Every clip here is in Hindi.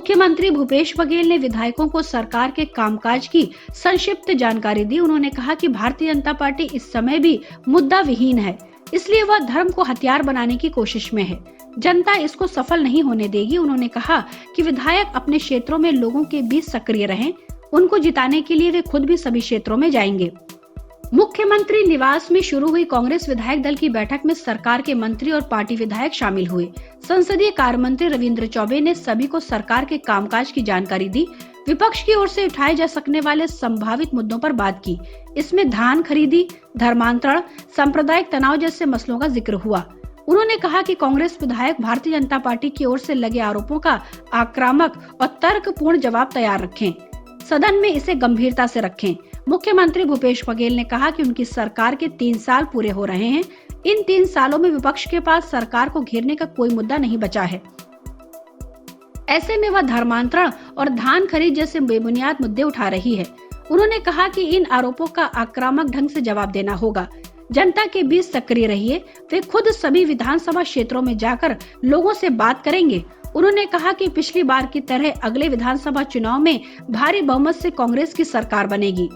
मुख्यमंत्री भूपेश बघेल ने विधायकों को सरकार के कामकाज की संक्षिप्त जानकारी दी। उन्होंने कहा कि भारतीय जनता पार्टी इस समय भी मुद्दा विहीन है, इसलिए वह धर्म को हथियार बनाने की कोशिश में है। जनता इसको सफल नहीं होने देगी। उन्होंने कहा कि विधायक अपने क्षेत्रों में लोगों के बीच सक्रिय रहें। उनको जिताने के लिए वे खुद भी सभी क्षेत्रों में जाएंगे। मुख्यमंत्री निवास में शुरू हुई कांग्रेस विधायक दल की बैठक में सरकार के मंत्री और पार्टी विधायक शामिल हुए। संसदीय कार्य मंत्री रविंद्र चौबे ने सभी को सरकार के कामकाज की जानकारी दी। विपक्ष की ओर से उठाए जा सकने वाले संभावित मुद्दों पर बात की। इसमें धान खरीदी, धर्मांतरण, सांप्रदायिक तनाव जैसे मसलों का जिक्र हुआ। उन्होंने कहा कि कांग्रेस विधायक भारतीय जनता पार्टी की ओर से लगे आरोपों का आक्रामक और तर्कपूर्ण जवाब तैयार रखें, सदन में इसे गंभीरता से रखें। मुख्यमंत्री भूपेश बघेल ने कहा कि उनकी सरकार के 3 साल पूरे हो रहे हैं। इन 3 सालों में विपक्ष के पास सरकार को घेरने का कोई मुद्दा नहीं बचा है। ऐसे में वह धर्मांतरण और धान खरीद जैसे बेबुनियाद मुद्दे उठा रही है। उन्होंने कहा कि इन आरोपों का आक्रामक ढंग से जवाब देना होगा। जनता के बीच सक्रिय रहिए। वे खुद सभी विधानसभा क्षेत्रों में जाकर लोगों से बात करेंगे। उन्होंने कहा कि पिछली बार की तरह अगले विधानसभा चुनाव में भारी बहुमत से कांग्रेस की सरकार बनेगी।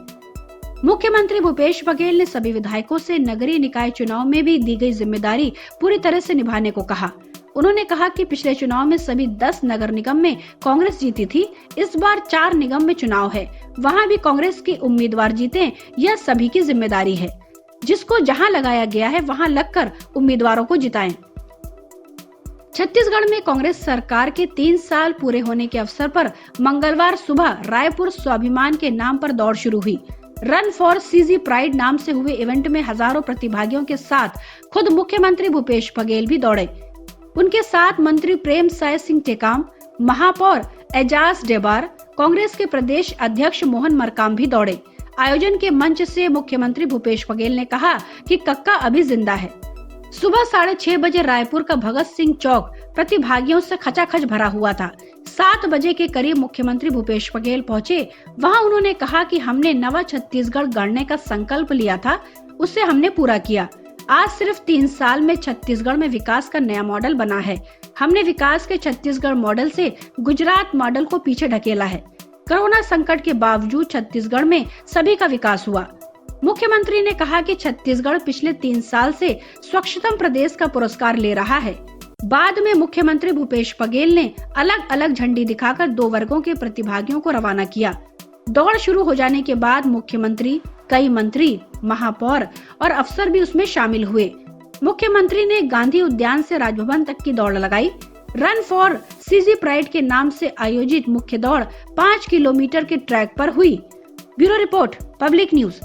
मुख्यमंत्री भूपेश बघेल ने सभी विधायकों से नगरीय निकाय चुनाव में भी दी गई जिम्मेदारी पूरी तरह से निभाने को कहा। उन्होंने कहा कि पिछले चुनाव में सभी 10 नगर निगम में कांग्रेस जीती थी। इस बार 4 निगम में चुनाव है, वहां भी कांग्रेस के उम्मीदवार जीते, यह सभी की जिम्मेदारी है। जिसको जहां लगाया गया है वहां लगकर उम्मीदवारों को जिताएं। छत्तीसगढ़ में कांग्रेस सरकार के 3 साल पूरे होने के अवसर पर मंगलवार सुबह रायपुर स्वाभिमान के नाम पर दौड़ शुरू हुई। रन फॉर सीजी प्राइड नाम से हुए इवेंट में हजारों प्रतिभागियों के साथ खुद मुख्यमंत्री भूपेश बघेल भी दौड़े। उनके साथ मंत्री प्रेमसाय सिंह टेकाम, महापौर एजाज डेबार, कांग्रेस के प्रदेश अध्यक्ष मोहन मरकाम भी दौड़े। आयोजन के मंच से मुख्यमंत्री भूपेश बघेल ने कहा कि कक्का अभी जिंदा है। सुबह 6:30 बजे रायपुर का भगत सिंह चौक प्रतिभागियों से खचाखच भरा हुआ था। 7 बजे के करीब मुख्यमंत्री भूपेश बघेल पहुंचे। वहां उन्होंने कहा कि हमने नवा छत्तीसगढ़ गढ़ने का संकल्प लिया था, उसे हमने पूरा किया। आज सिर्फ 3 साल में छत्तीसगढ़ में विकास का नया मॉडल बना है। हमने विकास के छत्तीसगढ़ मॉडल से गुजरात मॉडल को पीछे ढकेला है। कोरोना संकट के बावजूद छत्तीसगढ़ में सभी का विकास हुआ। मुख्यमंत्री ने कहा कि छत्तीसगढ़ पिछले 3 साल से स्वच्छतम प्रदेश का पुरस्कार ले रहा है। बाद में मुख्यमंत्री भूपेश बघेल ने अलग अलग झंडी दिखाकर 2 वर्गों के प्रतिभागियों को रवाना किया। दौड़ शुरू हो जाने के बाद मुख्यमंत्री, कई मंत्री, महापौर और अफसर भी उसमें शामिल हुए। मुख्यमंत्री ने गांधी उद्यान से राजभवन तक की दौड़ लगाई। रन फॉर सीजी प्राइड के नाम से आयोजित मुख्य दौड़ 5 किलोमीटर के ट्रैक पर हुई। Bureau report, public news.